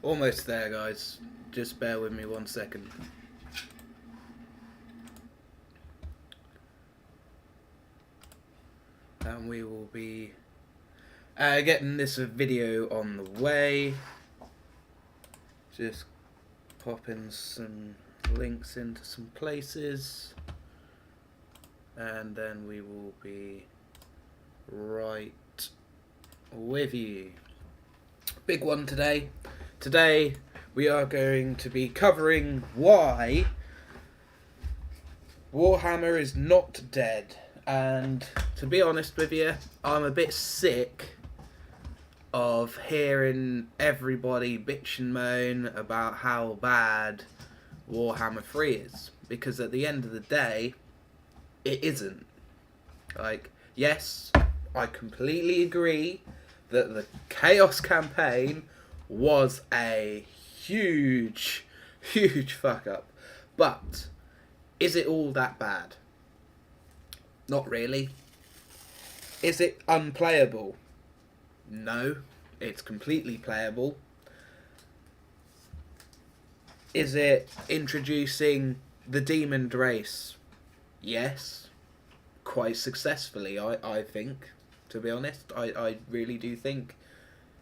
Almost there, guys. Just bear with me 1 second. And we will be getting this video on the way. Just popping some links into some places. And then we will be right with you. Big one today. Today we are going to be covering why Warhammer is not dead. And to be honest with you, I'm a bit sick of hearing everybody bitch and moan about how bad Warhammer 3 is. Because at the end of the day, it isn't. Like, yes, I completely agree that the Chaos campaign was a huge fuck up. But is it all that bad? Not really. Is it unplayable? No, it's completely playable. Is it introducing the demon race? Yes, quite successfully, I think. To be honest, I really do think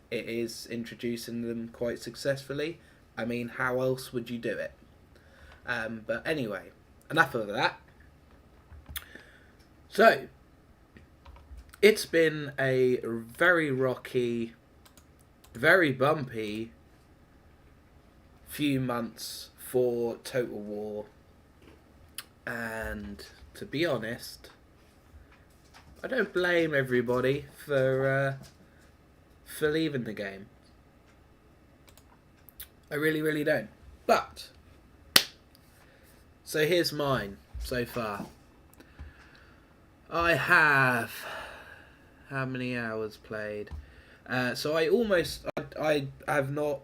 it is introducing them quite successfully. I mean, how else would you do it? But anyway, enough of that. So, it's been a very rocky, very bumpy few months for Total War. And to be honest, I don't blame everybody for leaving the game. I really don't. But so here's mine so far. I have how many hours played? So I have not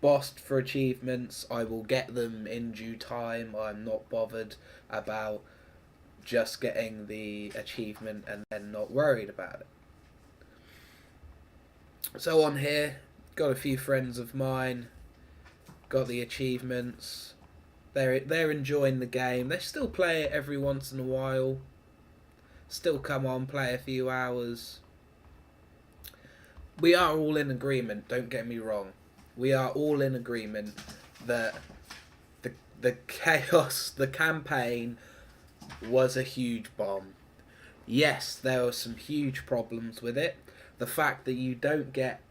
bossed for achievements. I will get them in due time. I'm not bothered about just getting the achievement and then not worried about it. So on here, got a few friends of mine, got the achievements. They're enjoying the game. They still play it every once in a while. Still come on, play a few hours. We are all in agreement, don't get me wrong. We are all in agreement that the Chaos, the campaign, was a huge bomb. Yes, there were some huge problems with it. The fact that you don't get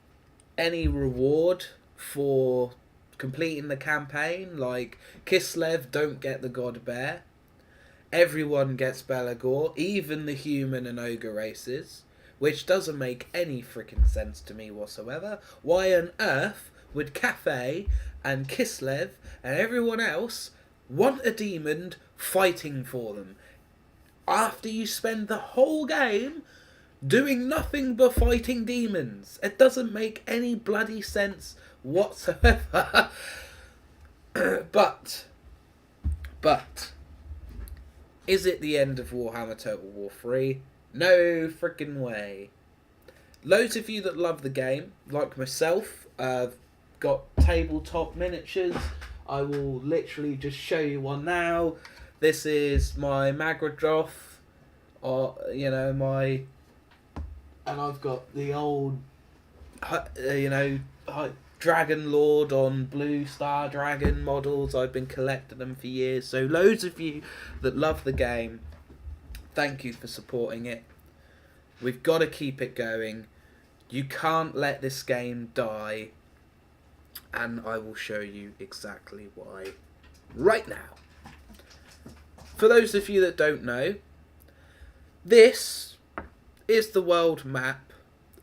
any reward for completing the campaign, like Kislev don't get the God Bear. Everyone gets Belagor, even the human and ogre races, which doesn't make any freaking sense to me whatsoever. Why on earth would Cafe and Kislev and everyone else want a demon fighting for them after you spend the whole game doing nothing but fighting demons? It doesn't make any bloody sense whatsoever. But is it the end of Warhammer Total War 3? No freaking way. Loads of you that love the game, like myself, got tabletop miniatures. I will literally just show you one now. This is my Magradroth, and I've got the old, Dragon Lord on Blue Star Dragon models. I've been collecting them for years. So loads of you that love the game, thank you for supporting it. We've got to keep it going. You can't let this game die. And I will show you exactly why right now. For those of you that don't know, this is the world map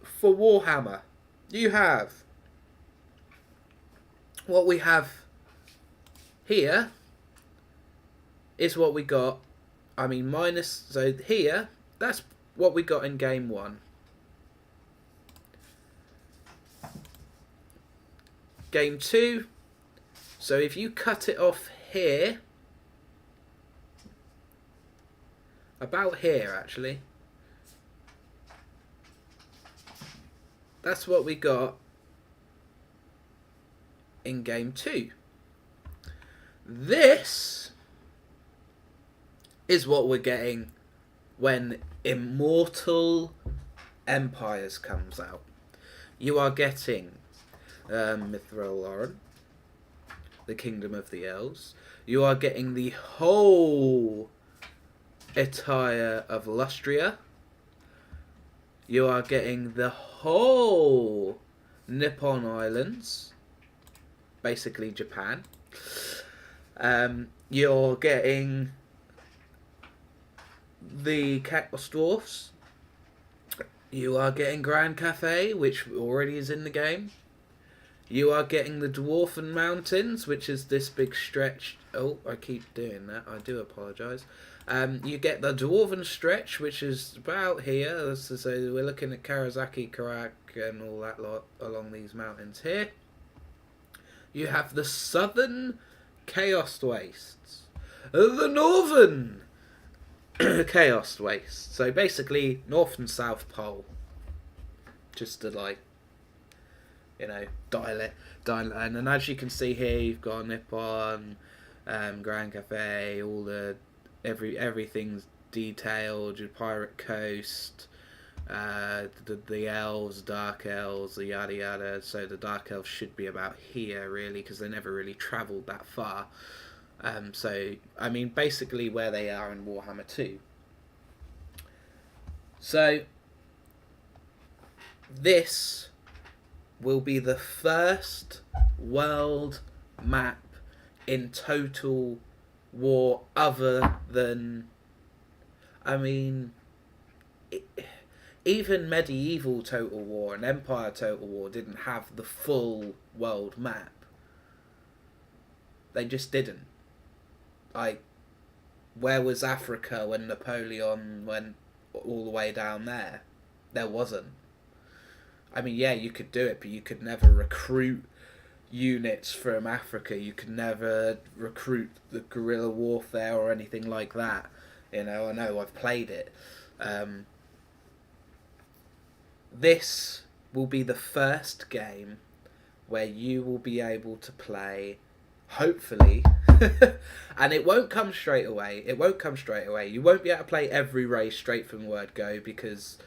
for Warhammer. You have what we have here is what we got. I mean, so here, that's what we got in game 1. Game 2, so if you cut it off here, about here actually, that's what we got in Game 2. This is what we're getting when Immortal Empires comes out. You are getting Mithril Lauren, the Kingdom of the Elves. You are getting the whole attire of Lustria. You are getting the whole Nippon Islands, basically Japan. You're getting the Chaos Dwarfs. You are getting Grand Cafe, which already is in the game. You are getting the Dwarfen Mountains, which is this big stretch. Oh, I keep doing that. I do apologise. You get the Dwarven Stretch, which is about here. So we're looking at Karasaki, Karak, and all that lot along these mountains here. You have the Southern Chaos Wastes. The Northern Chaos Wastes. So basically, North and South Pole. Just to dial it. And as you can see here, you've got Nippon, Grand Cafe, all everything's detailed. Your Pirate Coast, the elves, Dark Elves, the yada yada. So the Dark Elves should be about here really, because they never really travelled that far. So I mean, basically where they are in Warhammer 2. So this will be the first world map in Total War other than, even medieval Total War and Empire Total War didn't have the full world map. They just didn't. Where was Africa when Napoleon went all the way down there? There wasn't. Yeah, you could do it, but you could never recruit units from Africa. You could never recruit the guerrilla warfare or anything like that. I know I've played it. This will be the first game where you will be able to play, hopefully, and it won't come straight away. You won't be able to play every race straight from word go, because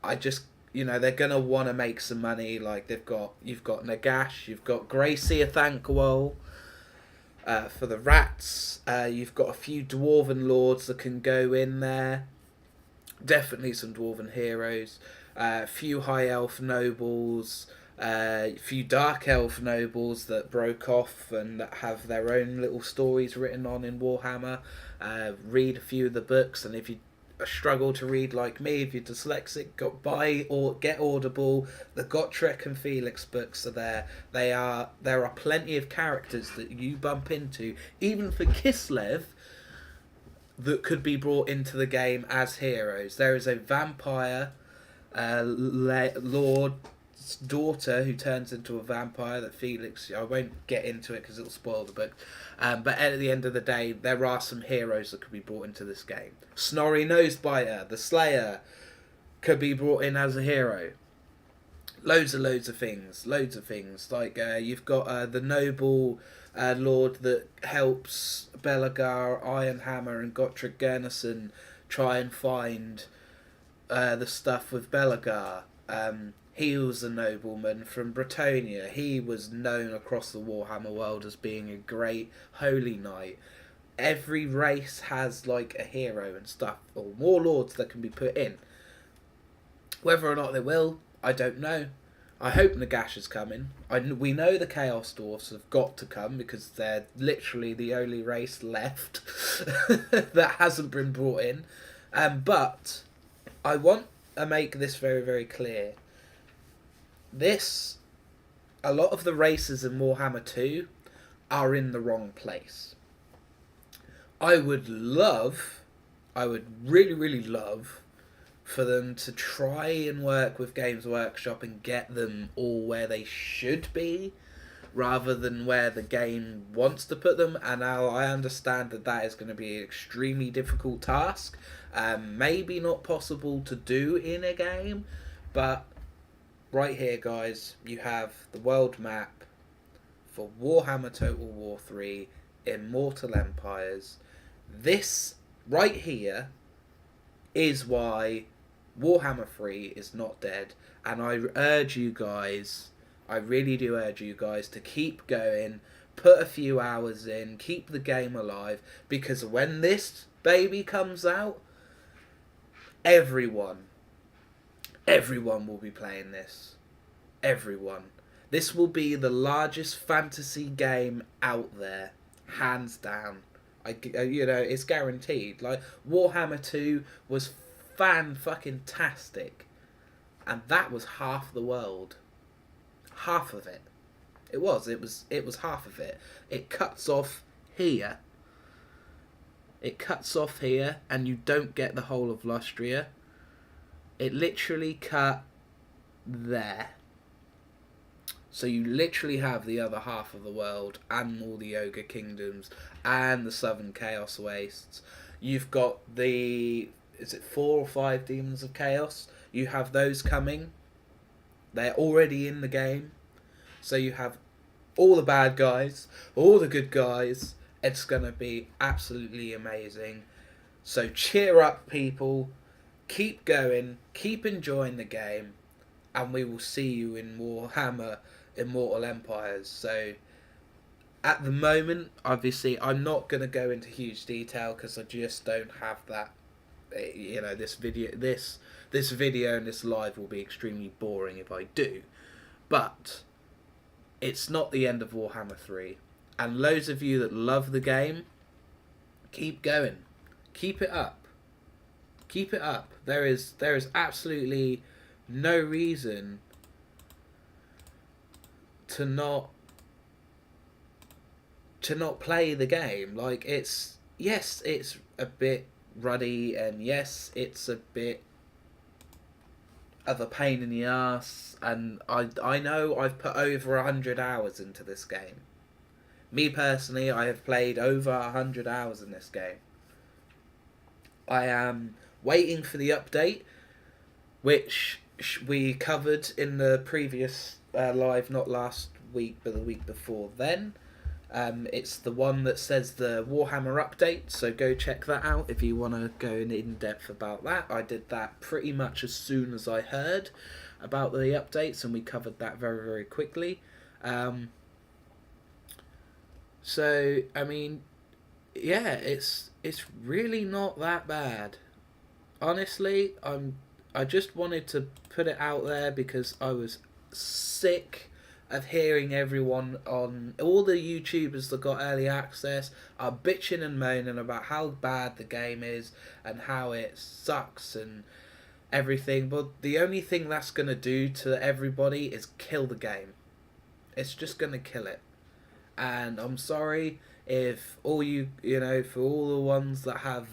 they're gonna want to make some money. You've got Nagash, you've got Gracie Thankwol for the rats. You've got a few Dwarven Lords that can go in there. Definitely some Dwarven heroes. A few High Elf nobles. A few Dark Elf nobles that broke off and that have their own little stories written on in Warhammer. Read a few of the books, and if you struggle to read like me, if you're dyslexic, buy or get Audible. The Gotrek and Felix books are there. There are plenty of characters that you bump into, even for Kislev, that could be brought into the game as heroes. There is a vampire lord's daughter who turns into a vampire that Felix, I won't get into it because it'll spoil the book, but at the end of the day, there are some heroes that could be brought into this game. Snorri Nosebiter, the Slayer, could be brought in as a hero. Loads of things. You've got the noble lord that helps Belagar, Ironhammer, and Gotrek Gurnason try and find the stuff with Belagar. He was a nobleman from Bretonia. He was known across the Warhammer world as being a great holy knight. Every race has a hero and stuff, or more lords that can be put in. Whether or not they will, I don't know. I hope Nagash is coming. We know the Chaos Dwarfs have got to come, because they're literally the only race left that hasn't been brought in. But I want to make this very, very clear. A lot of the races in Warhammer 2 are in the wrong place. I would really, really love for them to try and work with Games Workshop and get them all where they should be, rather than where the game wants to put them. And now I understand that is going to be an extremely difficult task. Maybe not possible to do in a game, but right here, guys, you have the world map for Warhammer Total War 3 Immortal Empires. This right here is why Warhammer 3 is not dead, and I urge you guys, I really do urge you guys to keep going, put a few hours in, keep the game alive, because when this baby comes out, everyone will be playing this. Everyone. This will be the largest fantasy game out there, hands down. It's guaranteed. Like, Warhammer 2 was fan-fucking-tastic, and that was half the world. Half of it. It was half of it. It cuts off here. It cuts off here, and you don't get the whole of Lustria. It literally cut there. So you literally have the other half of the world and all the Ogre Kingdoms and the Southern Chaos Wastes. You've got the, is it 4 or 5 Demons of Chaos? You have those coming. They're already in the game. So you have all the bad guys, all the good guys. It's going to be absolutely amazing. So cheer up, people. Keep going. Keep enjoying the game. And we will see you in Warhammer Immortal Empires. So at the moment, obviously, I'm not going to go into huge detail because I just don't have that. This video and this live will be extremely boring if I do. But it's not the end of Warhammer 3. And loads of you that love the game, keep going. Keep it up. Keep it up. There is absolutely no reason to not play the game. Like, it's a bit ruddy, and yes, it's a bit of a pain in the ass, and I know I've put over 100 hours into this game. Me personally, I have played over 100 hours in this game. I am waiting for the update, which we covered in the previous live, not last week, but the week before then. It's the one that says the Warhammer update, so go check that out if you want to go in depth about that. I did that pretty much as soon as I heard about the updates, and we covered that very, very quickly. So, I mean, yeah, it's really not that bad. Honestly, I just wanted to put it out there because I was sick of hearing everyone on all the YouTubers that got early access are bitching and moaning about how bad the game is and how it sucks and everything. But the only thing that's going to do to everybody is kill the game. It's just going to kill it. And I'm sorry if all for all the ones that have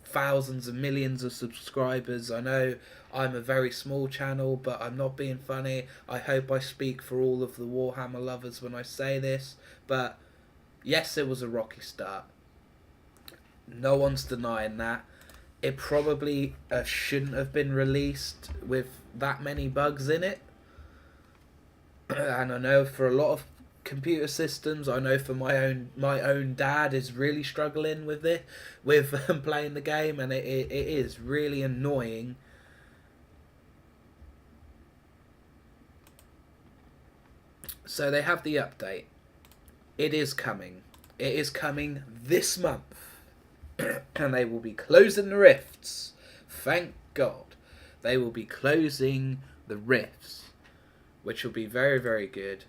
thousands and millions of subscribers. I know I'm a very small channel, but I'm not being funny. I hope I speak for all of the Warhammer lovers when I say this. But yes, it was a rocky start. No one's denying that. It probably shouldn't have been released with that many bugs in it. And I know for a lot of computer systems, I know for my own dad is really struggling with it, with playing the game, and it is really annoying. So they have the update. It is coming. It is coming this month. And they will be closing the rifts. Thank God. They will be closing the rifts, which will be very, very good.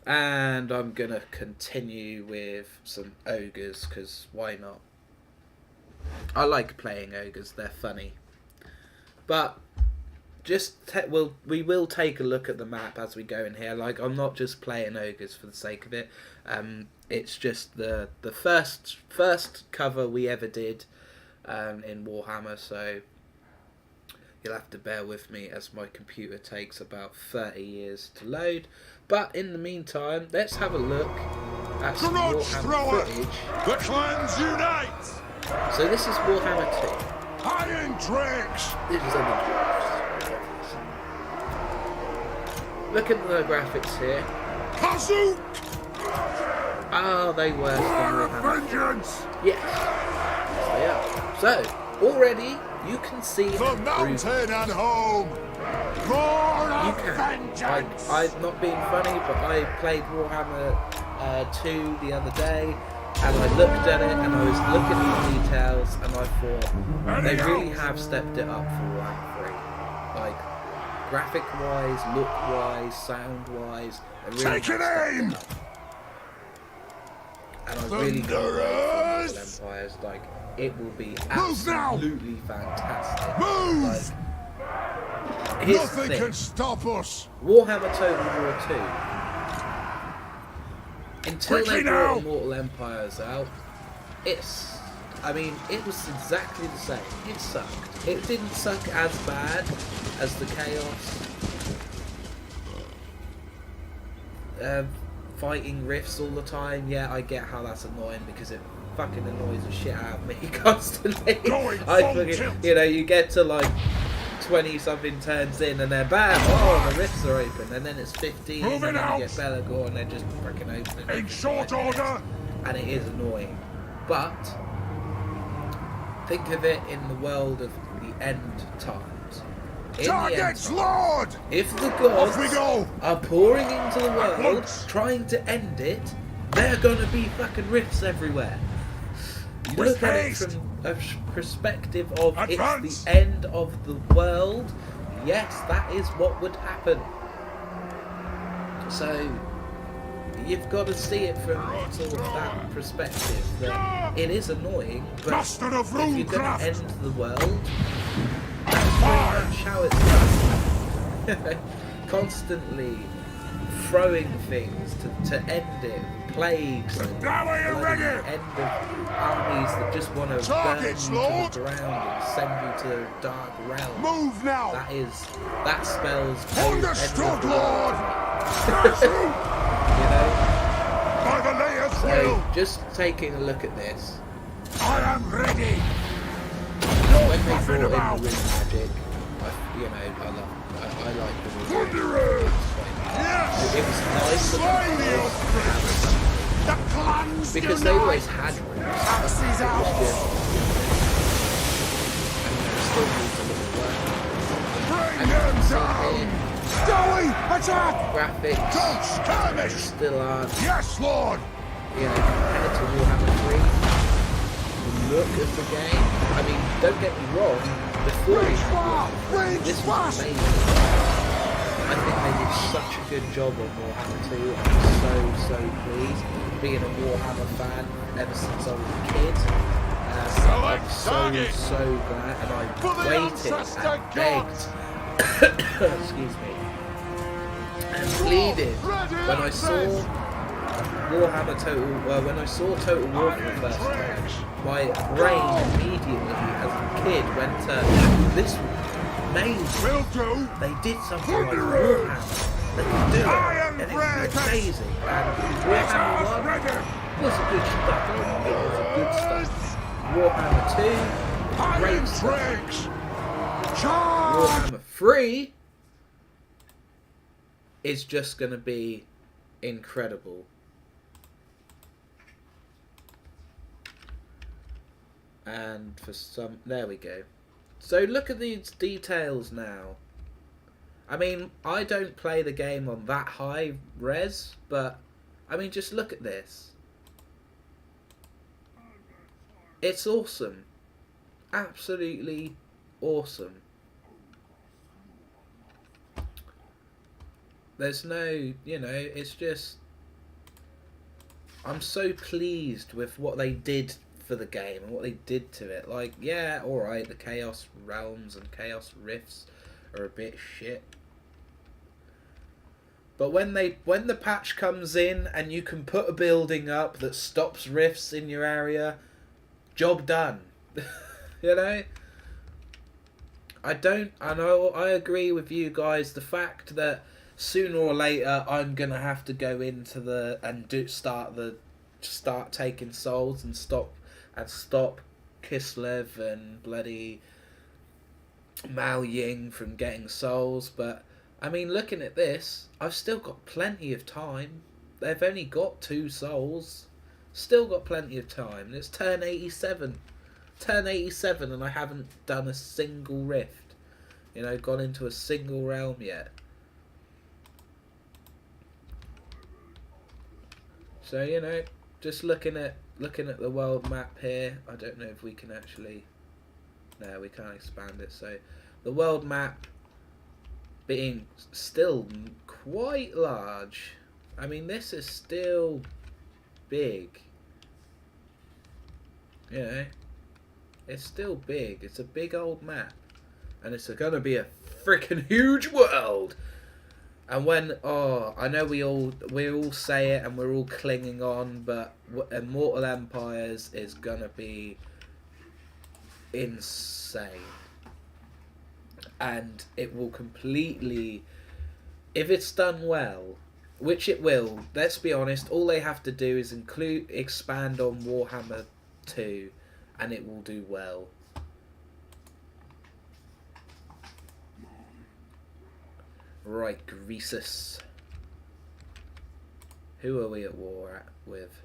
And I'm going to continue with some ogres, because why not? I like playing ogres, they're funny. But we will take a look at the map as we go in here. Like, I'm not just playing ogres for the sake of it. It's just the first cover we ever did in Warhammer, so you'll have to bear with me as my computer takes about 30 years to load. But in the meantime, let's have a look at some Warhammer footage. The clans unite! So this is Warhammer 2. Iron Drakes! This is Iron Drakes. Look at the graphics here. Kazook! Are they worse than War of Warhammer? vengeance! Yes. Yes, they are. So, already, you can see The improvement. mountain and home! War You of can. vengeance! I'm not being funny, but I played Warhammer 2 the other day, and I looked at it, and I was looking at the details, and I thought, they really have stepped it up for Warhammer 3. Like, graphic-wise, look-wise, sound-wise, they really Take have an stepped aim! it up. And I really can't wait for Thunderers! Mortal Empires. Like, it will be Move now! absolutely fantastic. Move! Like, here's the Nothing thing. can stop us! Warhammer Total War 2. Until Quickly they brought now! Mortal Empires out, it was exactly the same. It sucked. It didn't suck as bad as the Chaos. Fighting rifts all the time. Yeah, I get how that's annoying because it fucking annoys the shit out of me constantly. Going I full fucking, tilt. you know, you get to like 20 something turns in and they're bam, oh the rifts are open, and then it's 15 Moving and then out. you get Belagor and they're just freaking open. In short order! And it is annoying. But think of it in the world of the end times. In the end Targets, times, Lord! if the Off we gods go! are pouring into the At world, once. trying to end it, they're gonna be fucking rifts everywhere. You With look at it haste. from a perspective of Advance. it's the end of the world. Yes, that is what would happen. So you've got to see it from sort of that perspective. That it is annoying, but Master of if you're going Runecraft. to end the world, that's pretty much how it's done. Constantly throwing things to end it, plagues, and Now are you bloody ready? end of armies that just want to burn you Targets, to Lord. the ground and send you to a dark realm. Move now! That spells end of Understood, the Lord! world, you know. By the layer's So will! just taking a look at this. I am ready! When they Nothing brought about! in the ring magic, I like the ring magic. Thunderers! Yes! It was nice of Slay them the to Ostriches! The clans because they always had rings. Axe is It was ours! just, and they still need a little work. Bring And you them can see down! here, Dowie, attack! graphics Don't skirmish! still aren't, Yes, Lord! you know, compared to Warhammer 3. The look of the game, I mean, don't get me wrong, before we had Warhammer 3, this was amazing. I think they did such a good job on Warhammer 2. I'm so pleased. Being a Warhammer fan ever since I was a kid. I'm so glad, and I For the waited ancestor and gods. begged, excuse me, and pleaded when I saw Warhammer Total, when I saw Total War for the first time. My brain immediately, as a kid, went to this amazing. Will do! They did something like Warhammer. They could do it, Iron and it was breakers. amazing. And Let Warhammer us 1 ready! was a good stuff. It was a good stuff. Warhammer 2, Iron great stuff. tricks! Charge! Warhammer 3 is just going to be incredible. And for some, there we go. So look at these details now. I mean, I don't play the game on that high res, but I mean, just look at this. It's awesome. Absolutely awesome. There's no, you know, it's just, I'm so pleased with what they did for the game and what they did to it. Like, yeah, alright, the Chaos Realms and Chaos Rifts are a bit shit. But when the patch comes in and you can put a building up that stops rifts in your area, job done. You know? I agree with you guys, the fact that sooner or later I'm gonna have to go into the and start taking souls and stop Kislev and bloody Mao Ying from getting souls, but I mean, looking at this, I've still got plenty of time. They've only got 2 souls. Still got plenty of time. It's turn 87. Turn 87 and I haven't done a single rift. You know, gone into a single realm yet. So, you know, just looking at the world map here. I don't know if we can actually... No, we can't expand it. So, the world map being still quite large. I mean, this is still big. You know, it's still big. It's a big old map. And it's going to be a freaking huge world. And when, I know we all say it and we're all clinging on, but Immortal Empires is going to be insane. And it will completely, if it's done well, which it will, let's be honest, all they have to do is expand on Warhammer 2 and it will do well. Right, Greasus. Who are we at war with?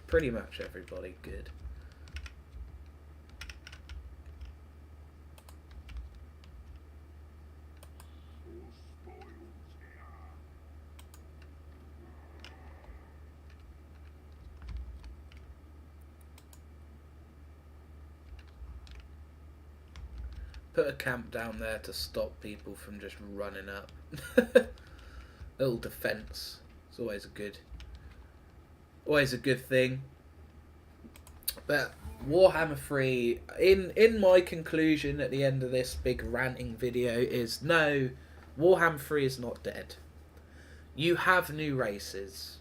Pretty much everybody. Good. Put a camp down there to stop people from just running up. Little defense. It's always a good thing. But Warhammer 3, in my conclusion at the end of this big ranting video is no, Warhammer 3 is not dead. You have new races.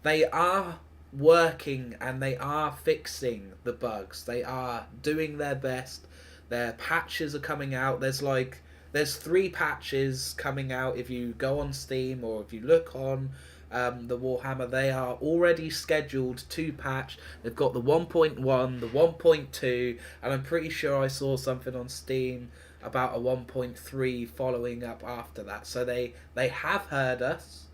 They are working and they are fixing the bugs. They are doing their best. Their patches are coming out. There's 3 patches coming out if you go on Steam or if you look on the Warhammer. They are already scheduled to patch. They've got the 1.1, the 1.2, and I'm pretty sure I saw something on Steam about a 1.3 following up after that. So they have heard us.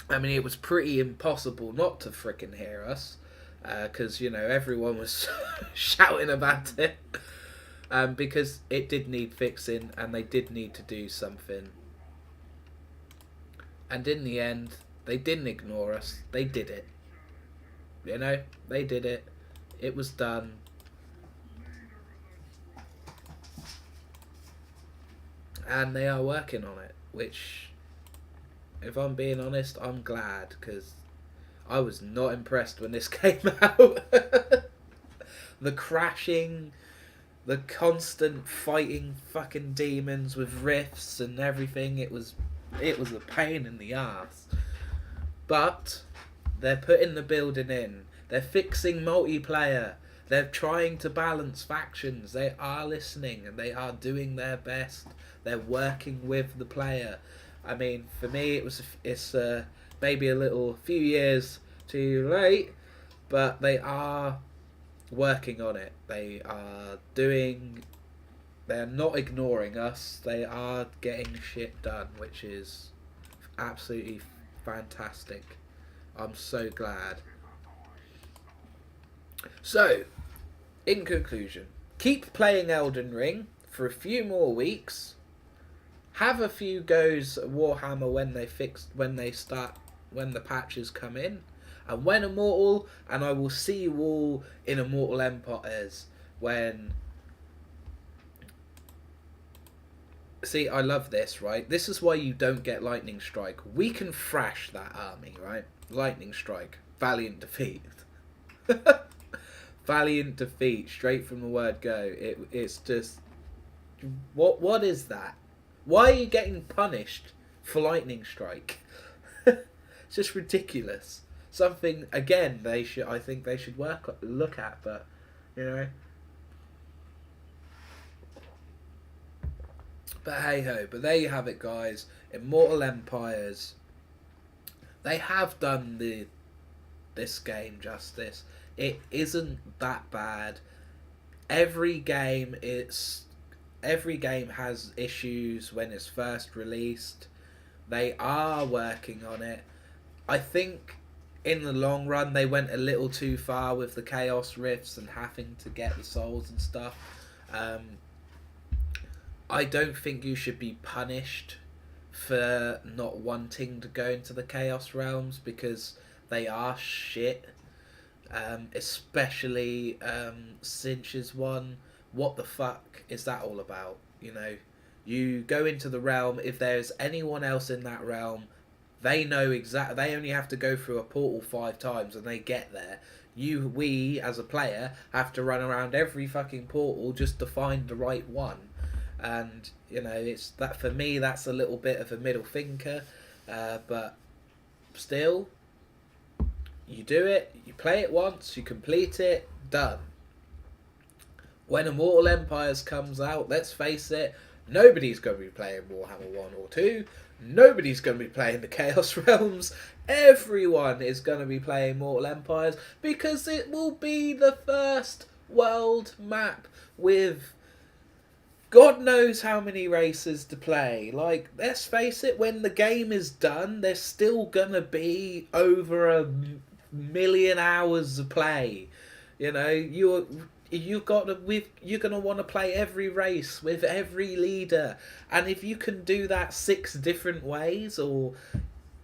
I mean, it was pretty impossible not to frickin' hear us because, you know, everyone was shouting about it. Because it did need fixing and they did need to do something. And in the end, they didn't ignore us. They did it. You know, they did it. It was done. And they are working on it, which, if I'm being honest, I'm glad, because I was not impressed when this came out. The crashing... The constant fighting fucking demons with rifts and everything, it was a pain in the ass. But they're putting the building in. They're fixing multiplayer. They're trying to balance factions. They are listening and they are doing their best. They're working with the player. I mean, for me, it's maybe a few years too late, but they are working on it. They're not ignoring us. They are getting shit done, which is absolutely fantastic. I'm so glad. So, in conclusion, keep playing Elden Ring for a few more weeks. Have a few goes at Warhammer when the patches come in. And when Immortal, and I will see you all in Immortal Empires when... See, I love this, right? This is why you don't get Lightning Strike. We can thrash that army, right? Lightning Strike. Valiant defeat. Valiant defeat, straight from the word go. It's just... What is that? Why are you getting punished for Lightning Strike? It's just ridiculous. Something, again, I think they should look at, but, you know. But hey ho, but there you have it, guys. Immortal Empires. They have done this game justice. It isn't that bad. Every game, it's every game has issues when it's first released. They are working on it. I think in the long run they went a little too far with the chaos rifts and having to get the souls and stuff. I don't think you should be punished for not wanting to go into the chaos realms, because they are shit. Especially Cinch's one. What the fuck is that all about? You know, you go into the realm. If there's anyone else in that realm, they know exactly. They only have to go through a portal 5 times and they get there. We as a player have to run around every fucking portal just to find the right one. And you know, it's that for me. That's a little bit of a middle finger, but still, you do it. You play it once. You complete it. Done. When Immortal Empires comes out, let's face it, nobody's going to be playing Warhammer 1 or 2. Nobody's going to be playing the Chaos Realms. Everyone is going to be playing Mortal Empires, because it will be the first world map with God knows how many races to play. Like, let's face it, when the game is done, there's still going to be over a million hours of play. You know, you're gonna want to play every race with every leader, and if you can do that 6 different ways, or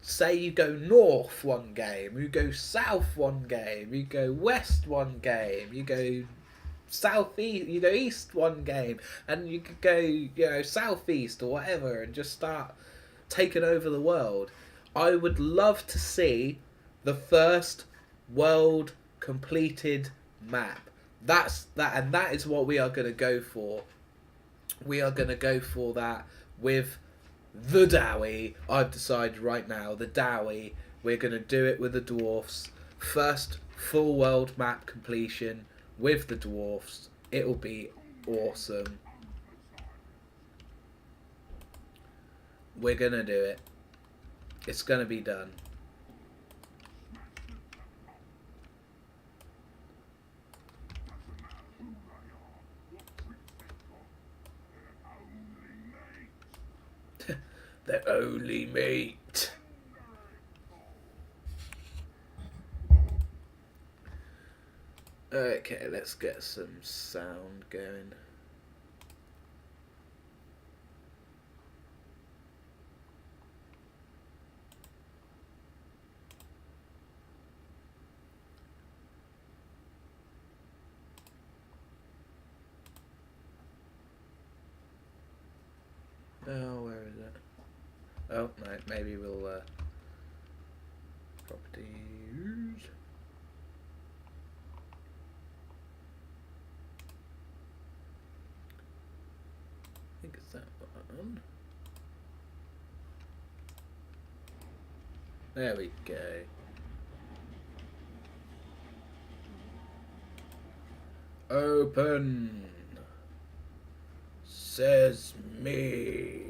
say you go north one game, you go south one game, you go west one game, you go southeast, you go east one game, and you could go, you know, southeast or whatever, and just start taking over the world. I would love to see the first world completed map. And that is what we are going to go for. We are going to go for that with the Dowie. I've decided right now, the Dowie. We're going to do it with the dwarfs. First full world map completion with the dwarfs. It'll be awesome. We're going to do it. It's going to be done. They're only meat. Okay, let's get some sound going. Oh, where is it? Oh, no, maybe we'll, properties. I think it's that one. There we go. Open. Says me.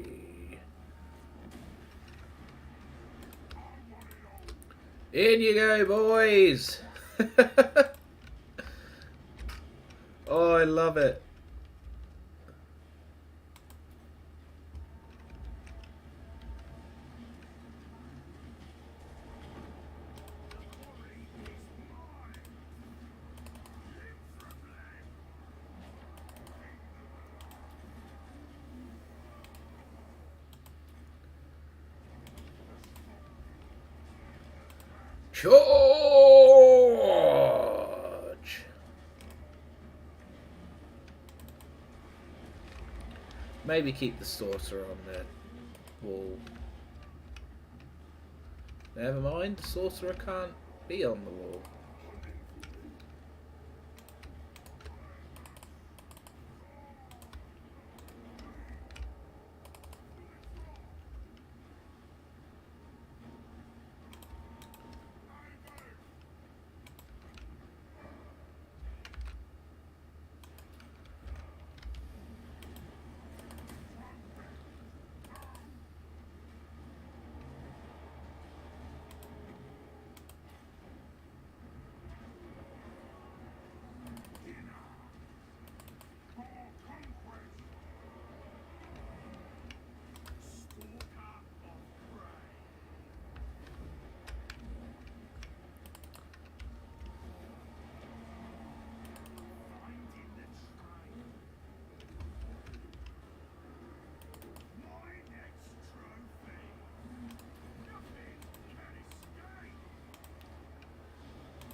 In you go, boys! Oh, I love it. Charge! Maybe keep the sorcerer on the wall. Never mind, the sorcerer can't be on the wall.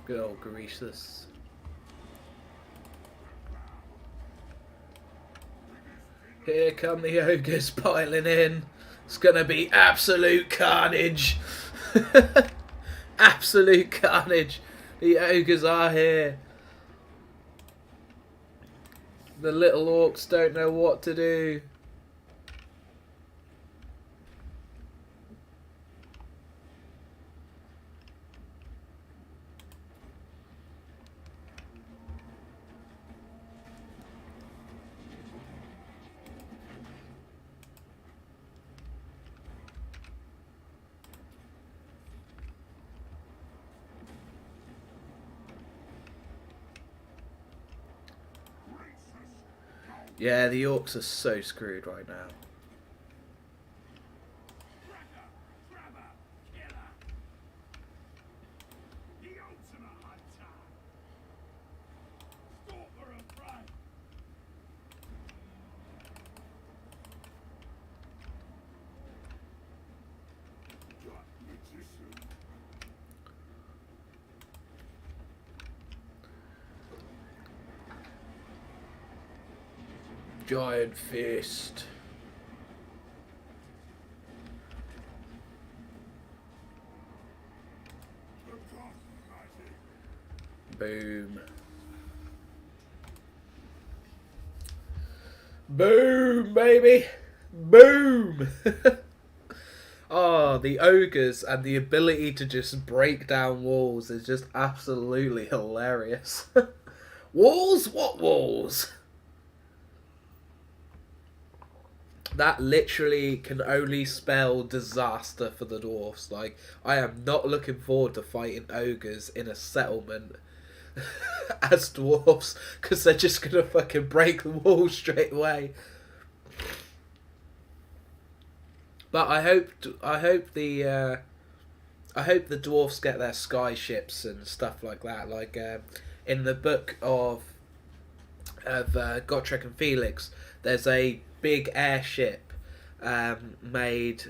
Good old Greasus. Here come the ogres piling in. It's gonna be absolute carnage. Absolute carnage. The ogres are here. The little orcs don't know what to do. Yeah, the orcs are so screwed right now. Giant fist. Boom. Boom, baby. Boom. Oh, the ogres and the ability to just break down walls is just absolutely hilarious. Walls? What walls? That literally can only spell disaster for the dwarfs. Like, I am not looking forward to fighting ogres in a settlement as dwarfs, because they're just gonna fucking break the wall straight away. But I hope the dwarfs get their sky ships and stuff like that. Like in the book of Gotrek and Felix, there's a big airship made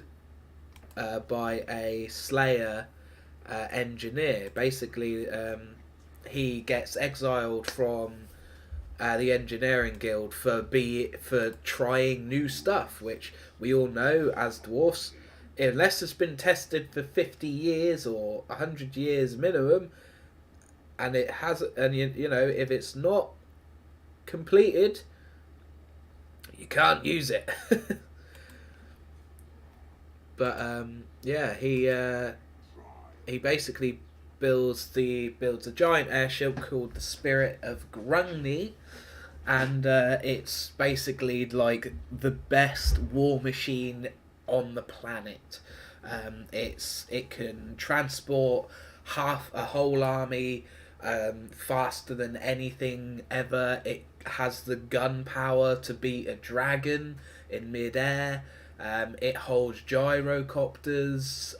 by a Slayer engineer. Basically, he gets exiled from the engineering guild for trying new stuff, which we all know as dwarfs, unless it's been tested for 50 years or 100 years minimum, and it has, and you know, if it's not completed, you can't use it. But yeah, he basically builds a giant airship called the Spirit of Grungni, and it's basically like the best war machine on the planet. It can transport half a whole army faster than anything ever. It has the gunpowder to beat a dragon in midair. It holds gyrocopters.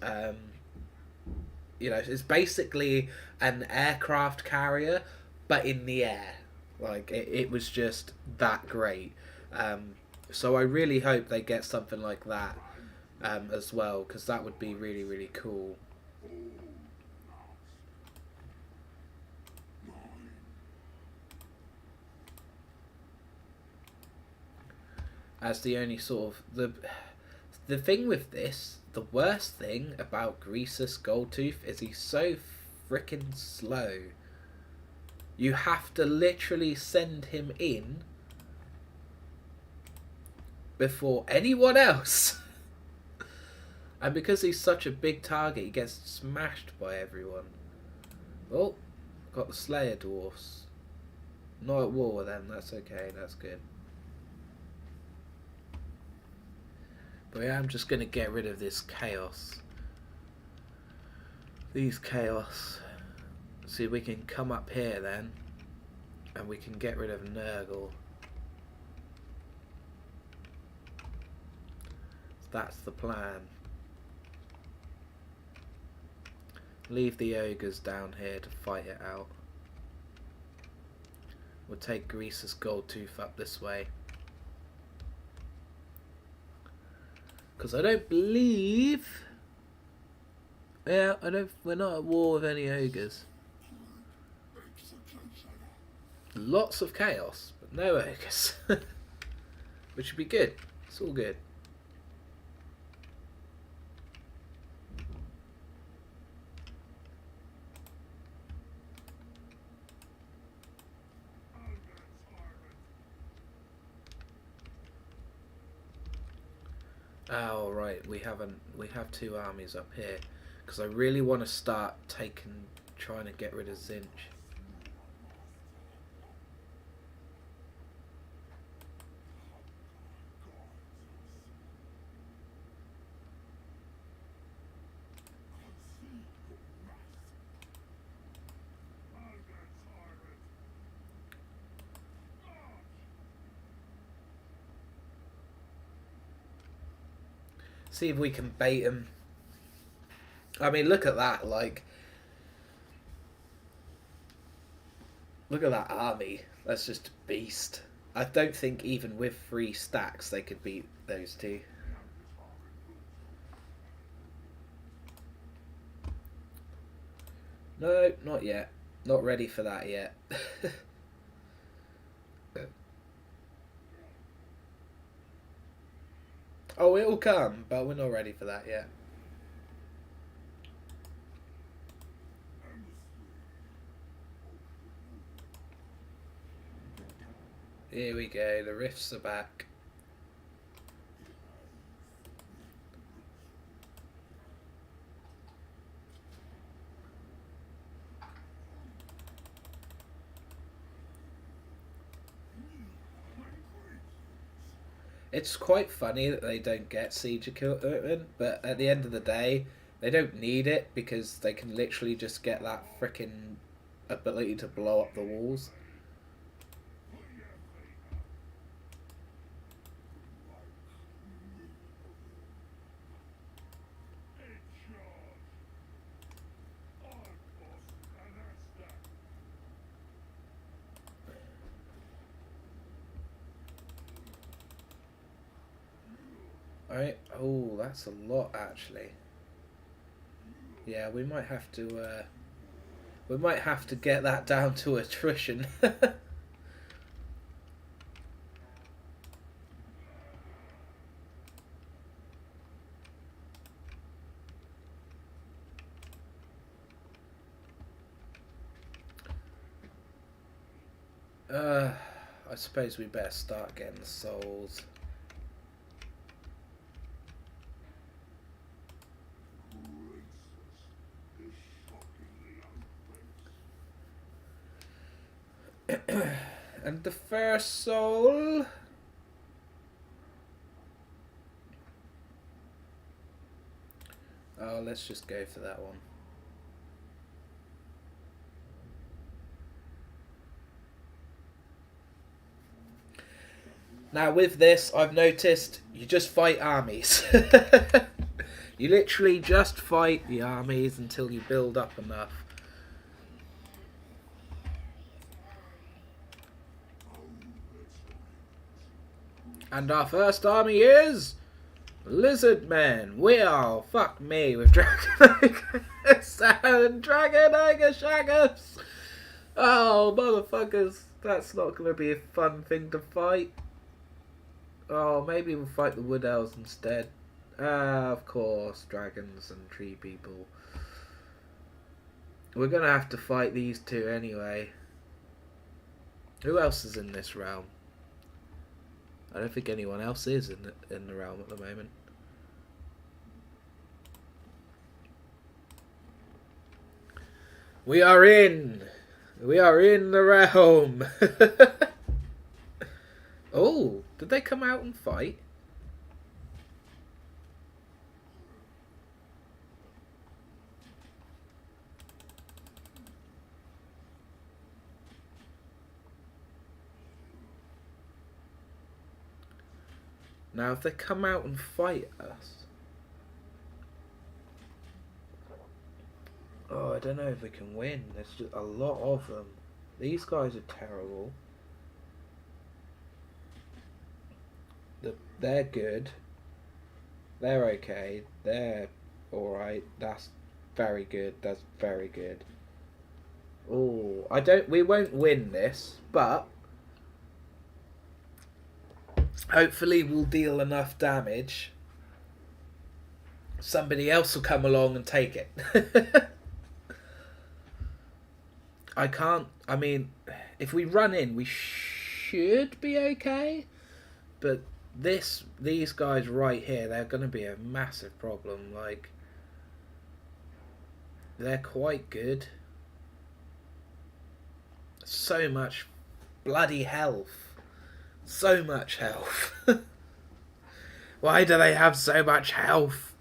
You know, it's basically an aircraft carrier, but in the air. Like, it was just that great. So I really hope they get something like that as well, because that would be really, really cool. As the only sort of the thing with this, the worst thing about Greasus Goldtooth is he's so freaking slow. You have to literally send him in before anyone else. And because he's such a big target, he gets smashed by everyone. Oh, got the Slayer Dwarfs. Not at war with them, that's okay, that's good. But yeah, I'm just going to get rid of this chaos. These chaos. See, we can come up here then, and we can get rid of Nurgle. That's the plan. Leave the ogres down here to fight it out. We'll take Greasus Goldtooth up this way. Because I don't believe... Yeah, we're not at war with any ogres. Lots of chaos, but no ogres. Which would be good. It's all good. Oh right, we have two armies up here because I really want to start trying to get rid of Zinch. See if we can bait him. I mean, look at that, like... Look at that army. That's just a beast. I don't think even with 3 stacks they could beat those two. No, not yet. Not ready for that yet. Oh, it'll come, but we're not ready for that yet. Here we go, the rifts are back. It's quite funny that they don't get siege equipment, but at the end of the day, they don't need it because they can literally just get that freaking ability to blow up the walls. Alright, oh, that's a lot actually. Yeah, we might have to get that down to attrition. I suppose we better start getting the souls. And the first soul. Oh, let's just go for that one. Now with this, I've noticed you just fight armies. You literally just fight the armies until you build up enough. And our first army is Lizard Men. We are, fuck me, with Dragon and Dragon Ogre Shaggers. Oh, motherfuckers. That's not going to be a fun thing to fight. Oh, maybe we'll fight the Wood Elves instead. Of course, dragons and tree people. We're going to have to fight these two anyway. Who else is in this realm? I don't think anyone else is in the realm at the moment. We are in the realm. Oh, did they come out and fight? Now, if they come out and fight us... Oh, I don't know if we can win. There's just a lot of them. These guys are terrible. They're good. They're okay. They're alright. That's very good. That's very good. Oh, we won't win this, but hopefully we'll deal enough damage. Somebody else will come along and take it. I mean, if we run in, we should be okay. But these guys right here, they're going to be a massive problem. Like, they're quite good. So much bloody health. So much health. Why do they have so much health?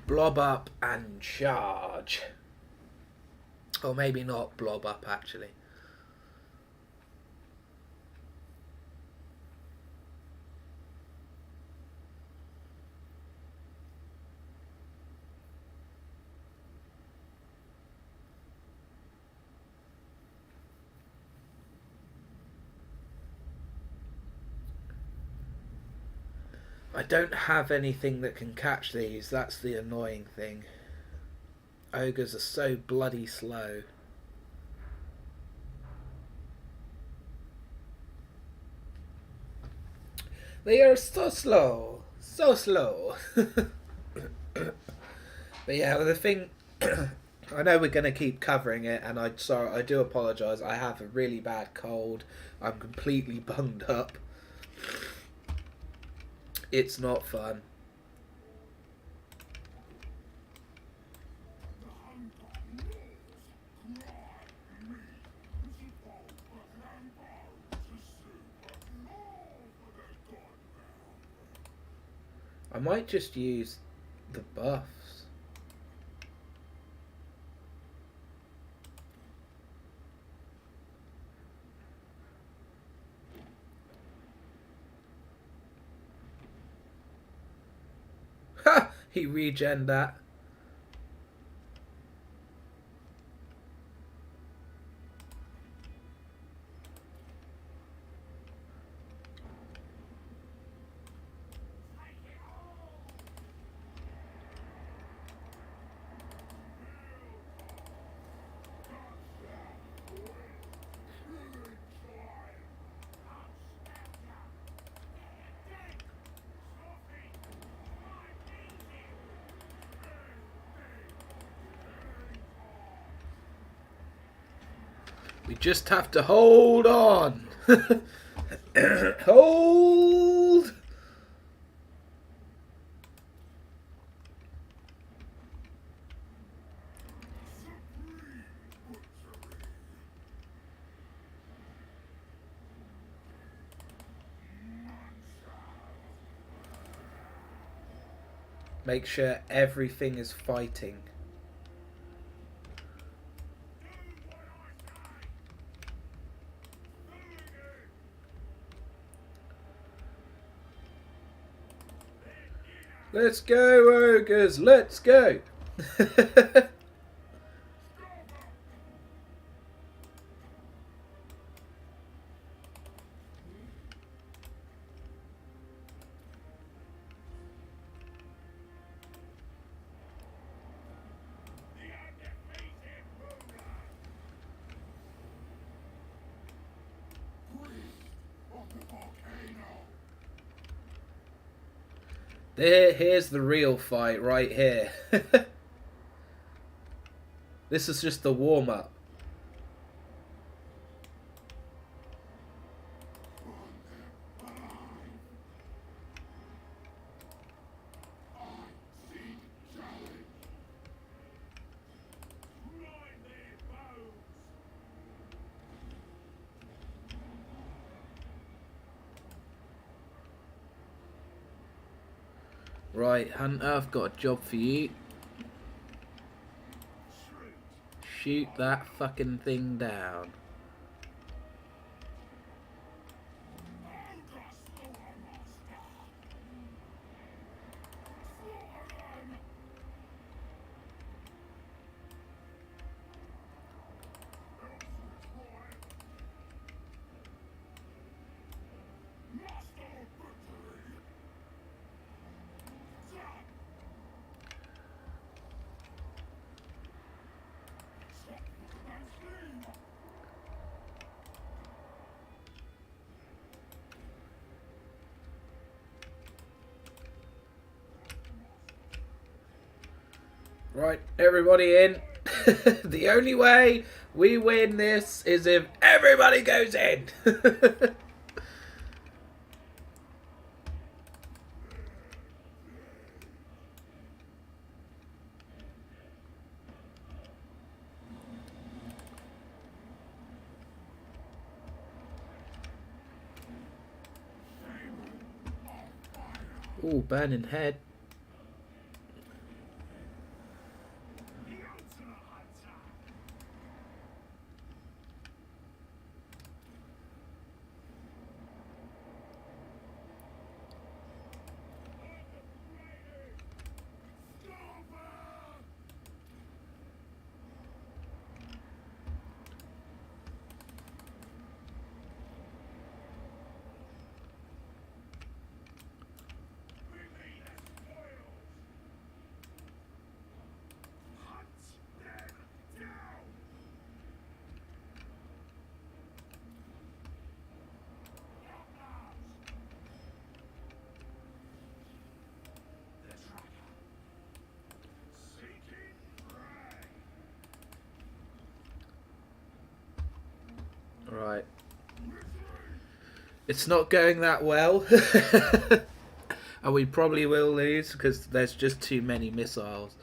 Blob up and charge. Or maybe not blob up, actually. I don't have anything that can catch these. That's the annoying thing. Ogres are so bloody slow. They are so slow. So slow. But yeah, the thing... I know we're going to keep covering it, and I do apologise. I have a really bad cold. I'm completely bunged up. It's not fun. I might just use the buffs. Ha! He regen that. We just have to hold on. Hold. Make sure everything is fighting. Let's go, ogres, let's go. Here's the real fight right here. This is just the warm-up. Right, Hunter, I've got a job for you. Shoot that fucking thing down. Right, everybody in. The only way we win this is if everybody goes in. Ooh, burning head. Right. It's not going that well. And we probably will lose because there's just too many missiles.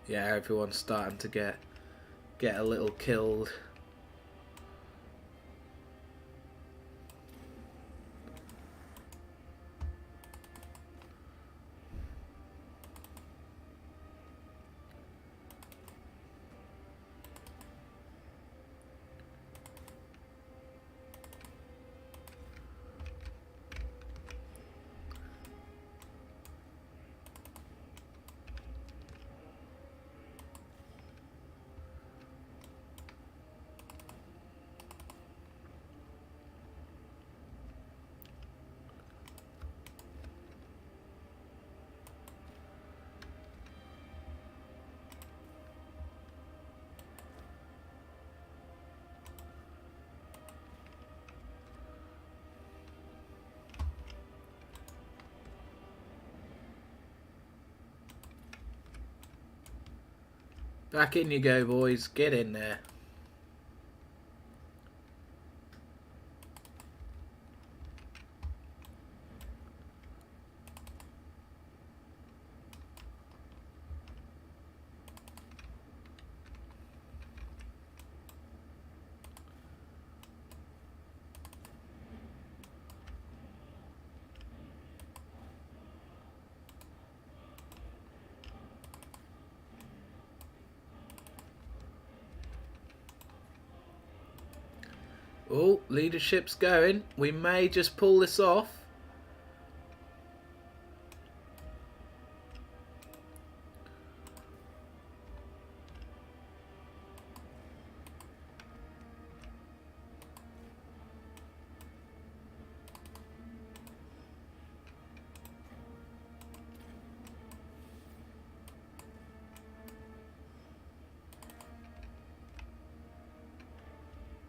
Yeah, everyone's starting to get a little killed. Back in you go, boys. Get in there. Oh, leadership's going. We may just pull this off.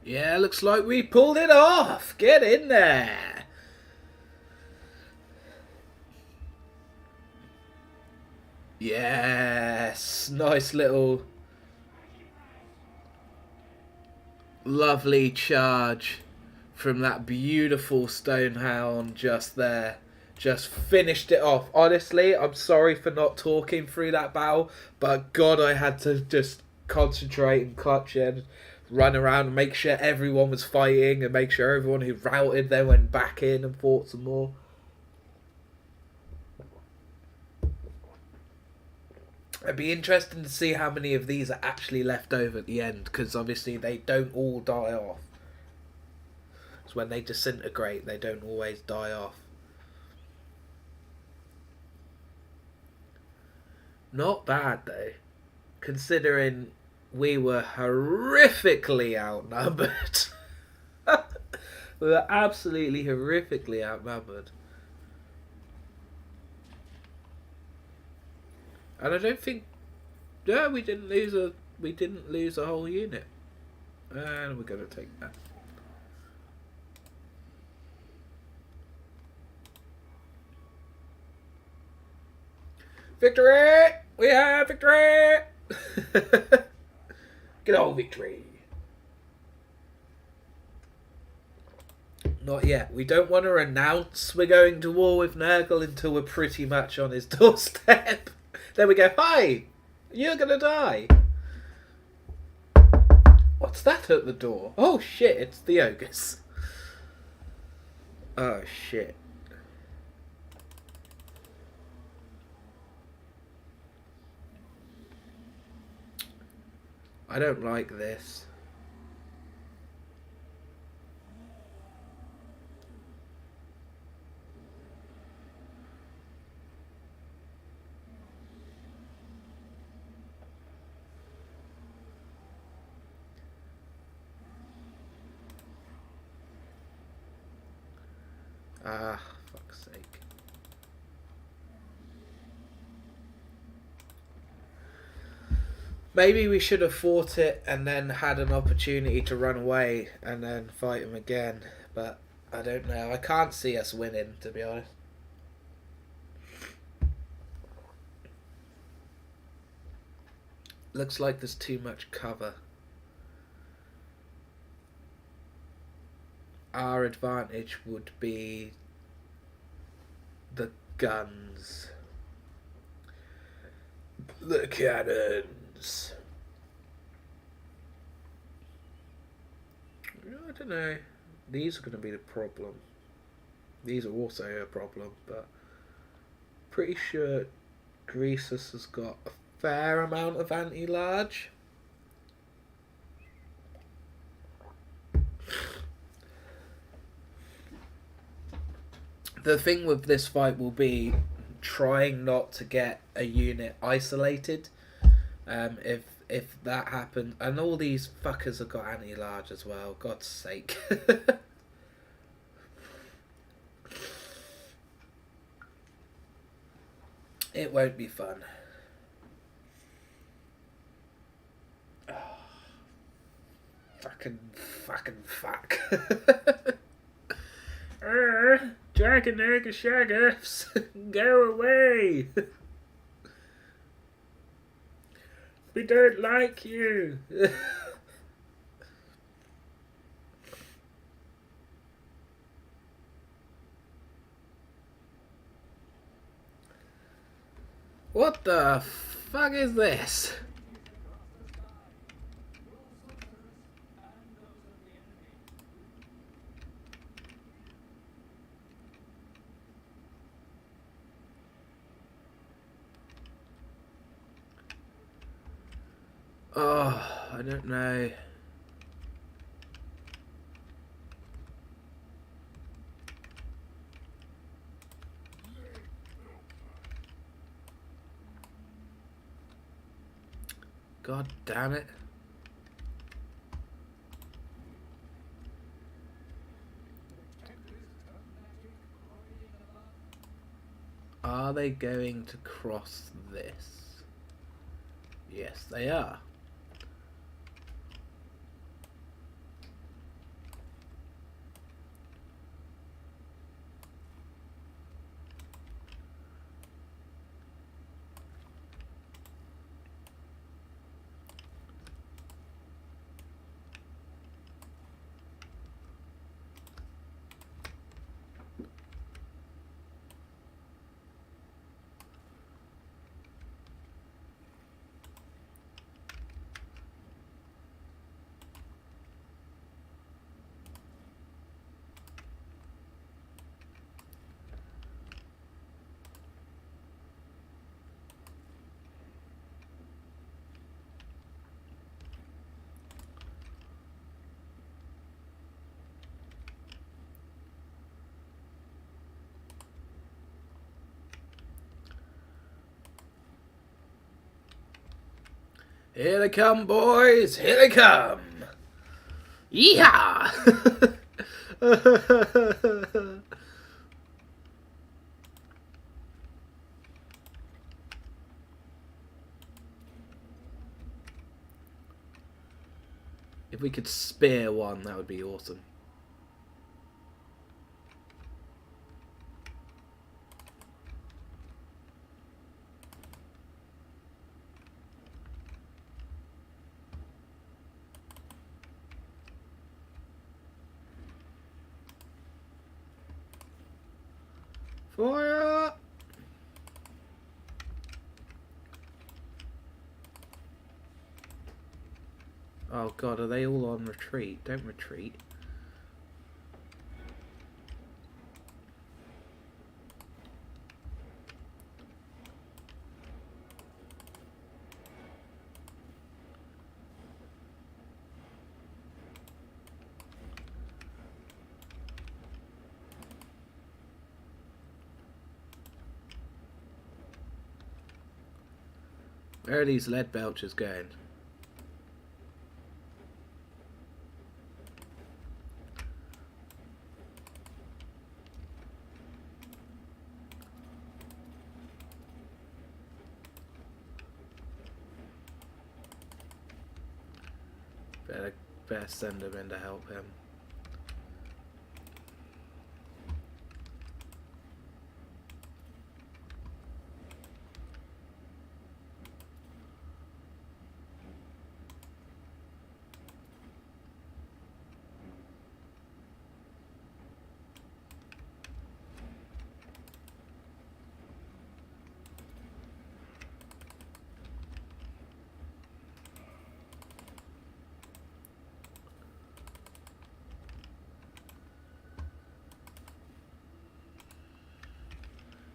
Yeah, looks like we pulled it off. Get in there. Yes, nice little lovely charge from that beautiful Stonehound just there. Just finished it off. Honestly, I'm sorry for not talking through that battle, but God, I had to just concentrate and clutch and run around and make sure everyone was fighting and make sure everyone who routed then went back in and fought some more. It'd be interesting to see how many of these are actually left over at the end, because obviously they don't all die off. So when they disintegrate, they don't always die off. Not bad though, considering we were horrifically outnumbered. We were absolutely horrifically outnumbered. And I don't think... No, we didn't lose a we didn't lose a whole unit. And we're going to take that. Victory! We have victory! Good old victory. Not yet. We don't want to announce we're going to war with Nurgle until we're pretty much on his doorstep. Then we go, hi, you're going to die. What's that at the door? Oh shit, it's the ogres. Oh shit. I don't like this. Ah, fuck's sake. Maybe we should have fought it and then had an opportunity to run away and then fight him again. But I don't know. I can't see us winning, to be honest. Looks like there's too much cover. Our advantage would be the guns. The cannons. I don't know. These are going to be the problem. These are also a problem, but pretty sure Greasus has got a fair amount of anti-large. The thing with this fight will be trying not to get a unit isolated. If that happens, and all these fuckers have got anti-large as well. God's sake. It won't be fun. Oh, fuck. Dragon Egg Shaggers, go away! We don't like you! What the fuck is this? Oh, I don't know. God damn it. Are they going to cross this? Yes, they are. Here they come, boys! Here they come! Yeehaw! If we could spear one, that would be awesome. Fire! Oh god, are they all on retreat? Don't retreat. Where are these lead belchers going? Better send him in to help him.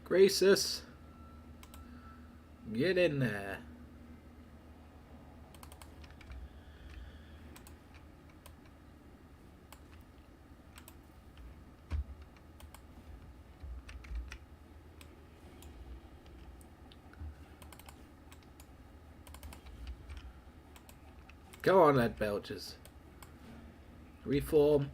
Gracis, get in there. Go on, lead belchers. Reform.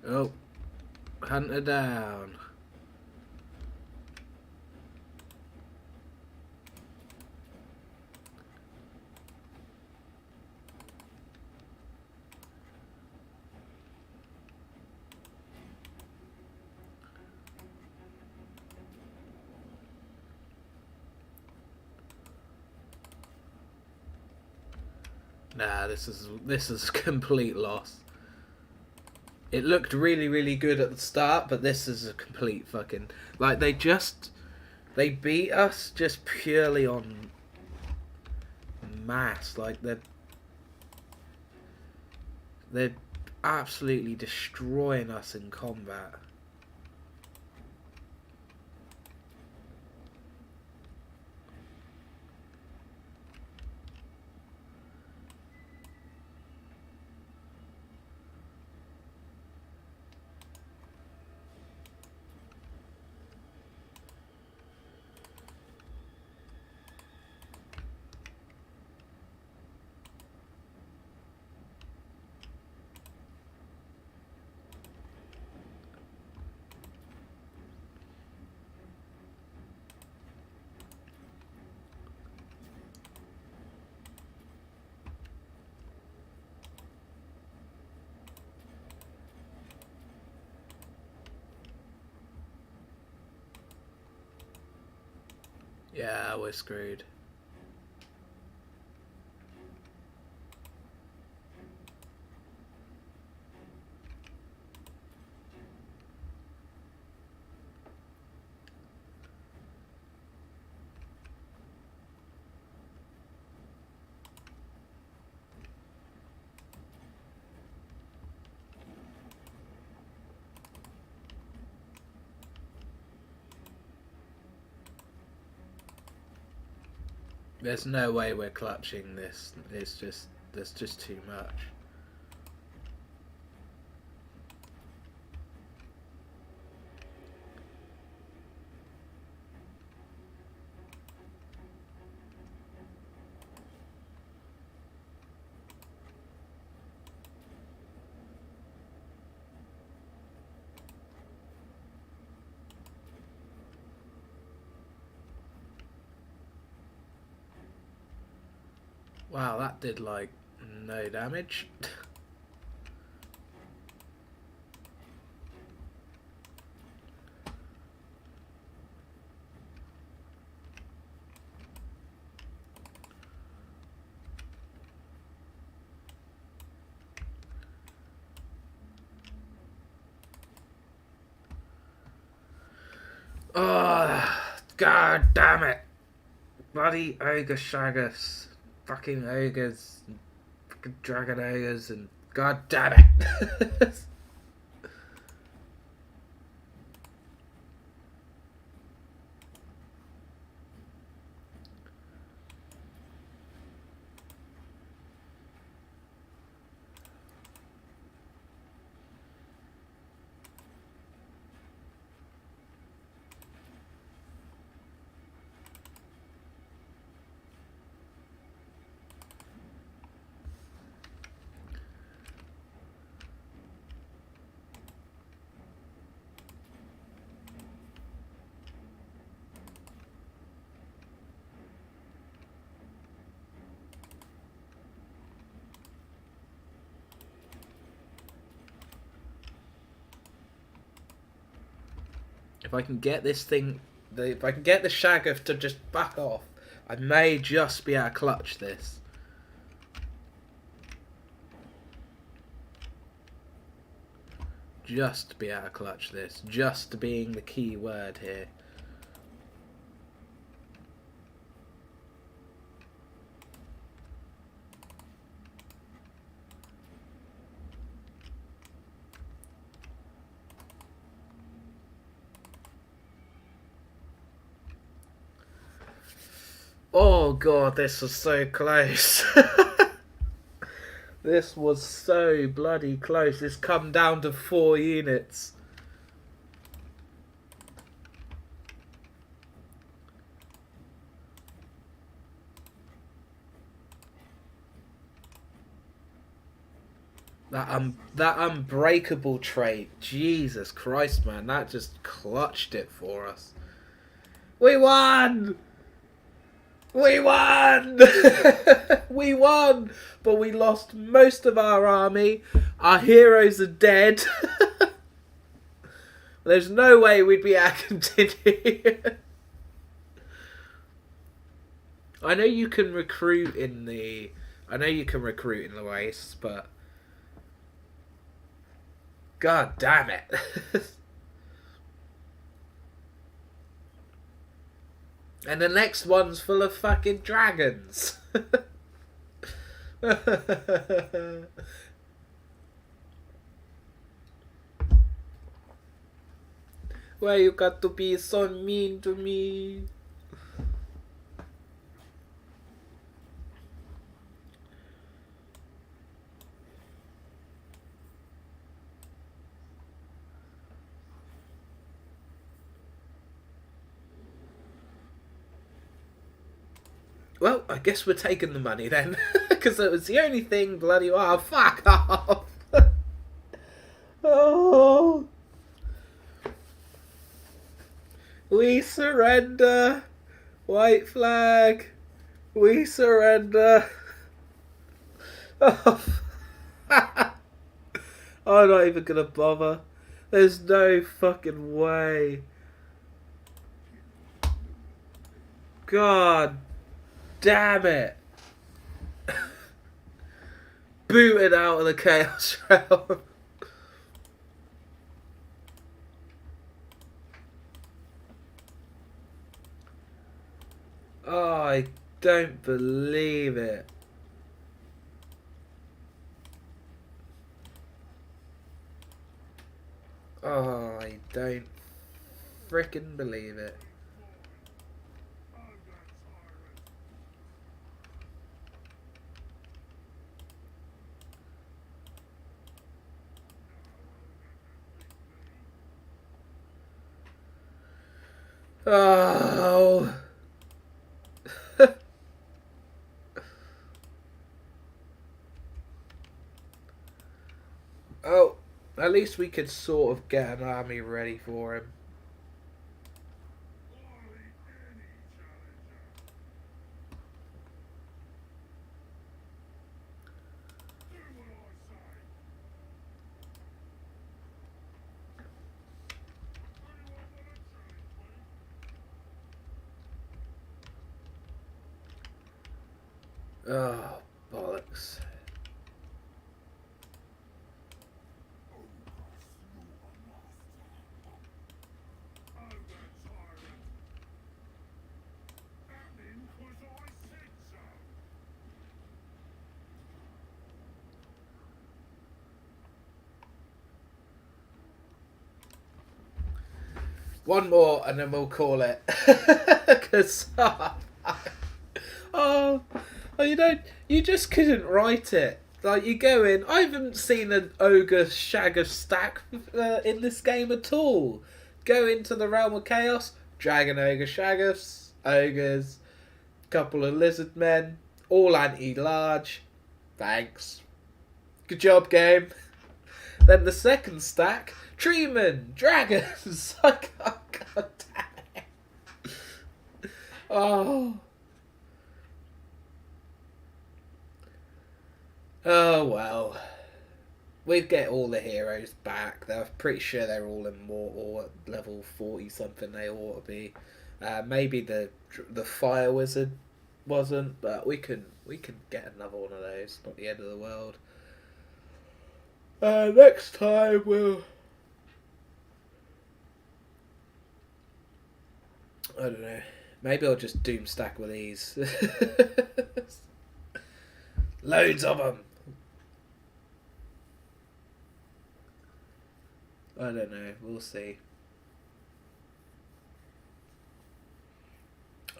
Oh, hunter down. Nah, this is a complete loss. It looked really, really good at the start, but this is a complete fucking... Like, they beat us just purely on mass. Like, they're absolutely destroying us in combat. Yeah, we're screwed. There's no way we're clutching this. There's just too much. Wow, that did like no damage. Oh, god damn it. Bloody ogre shaggers. Fucking ogres. Fucking dragon ogres and god damn it. If I can get this thing, if I can get the Shaggoth to just back off, I may just be able to clutch this. Just be able to clutch this. Just being the key word here. Oh god, this was so close. This was so bloody close. It's come down to 4 units. That unbreakable trait. Jesus Christ, man. That just clutched it for us. We won! We won! We won! But we lost most of our army. Our heroes are dead. There's no way we'd be able to continue. I know you can recruit in the... Wastes, but... God damn it. And the next one's full of fucking dragons. Why you got to be so mean to me? Well, I guess we're taking the money then. Because it was the only thing bloody... Oh, fuck off. Oh. We surrender. White flag. We surrender. Oh. I'm not even going to bother. There's no fucking way. God damn it. Booted out of the Chaos Realm. Oh, I don't believe it. Oh, I don't frickin' believe it. Oh. Oh, at least we could sort of get an army ready for him. Oh, bollocks. One more and then we'll call it. Because oh, you just couldn't write it. Like, you go in, I haven't seen an ogre shaggoth stack in this game at all. Go into the realm of chaos, dragon ogre shaggoths, ogres, couple of lizard men, all anti-large. Thanks. Good job, game. Then the second stack, treemen, dragons. God damn it. Oh. Oh well. We get all the heroes back. They're pretty sure they're all immortal at level 40 something. They ought to be. Maybe the fire wizard wasn't, but we can get another one of those. Not the end of the world. Next time we'll. I don't know. Maybe I'll just doom stack with these. Loads of them. I don't know. We'll see.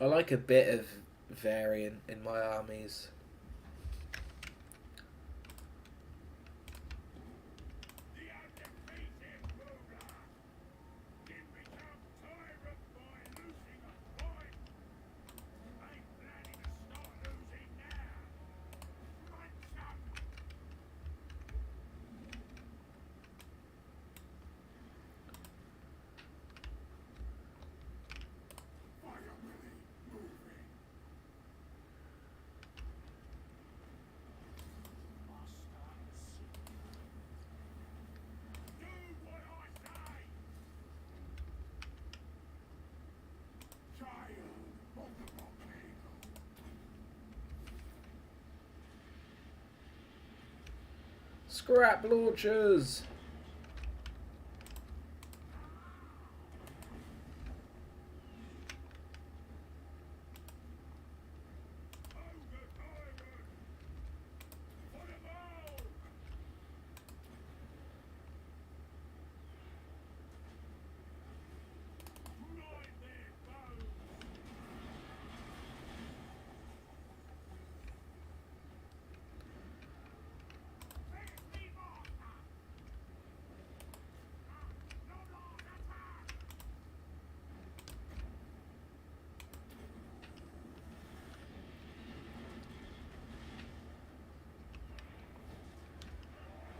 I like a bit of variant in my armies. Scrap launchers.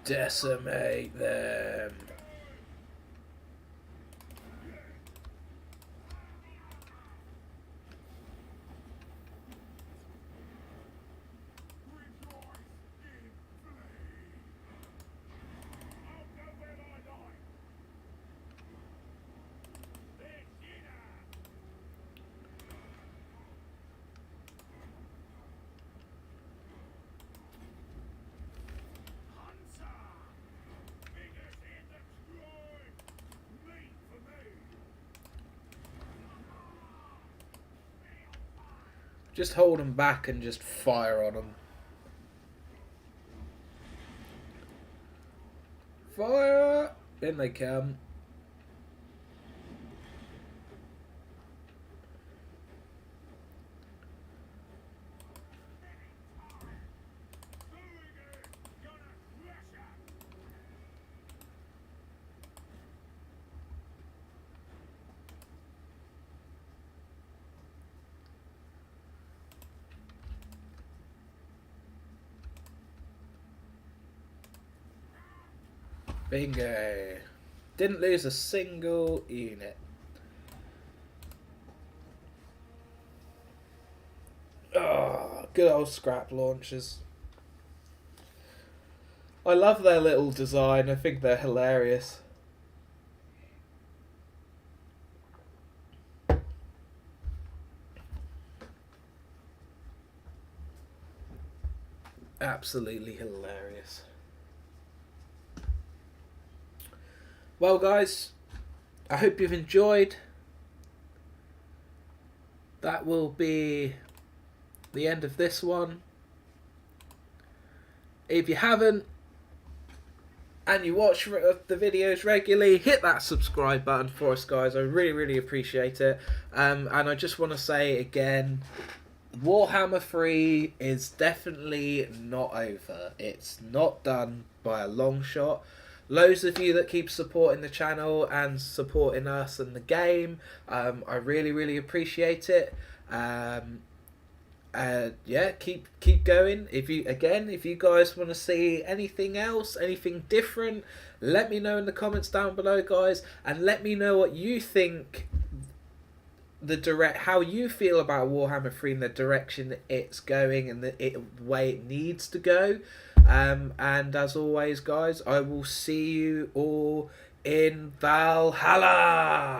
Decimate them. Just hold them back and just fire on them. Fire! In they come. Bingo. Didn't lose a single unit. Oh, good old scrap launchers. I love their little design. I think they're hilarious. Absolutely hilarious. Well, guys, I hope you've enjoyed. That will be the end of this one. If you haven't, and you watch the videos regularly, hit that subscribe button for us, guys. I really, really appreciate it. And I just want to say again, Warhammer 3 is definitely not over. It's not done by a long shot. Loads of you that keep supporting the channel and supporting us and the game. I really, really appreciate it. Yeah, keep going. If you guys want to see anything else, anything different, let me know in the comments down below, guys, and let me know what you think, how you feel about Warhammer 3 and the direction it's going and the way it needs to go. And as always, guys, I will see you all in Valhalla.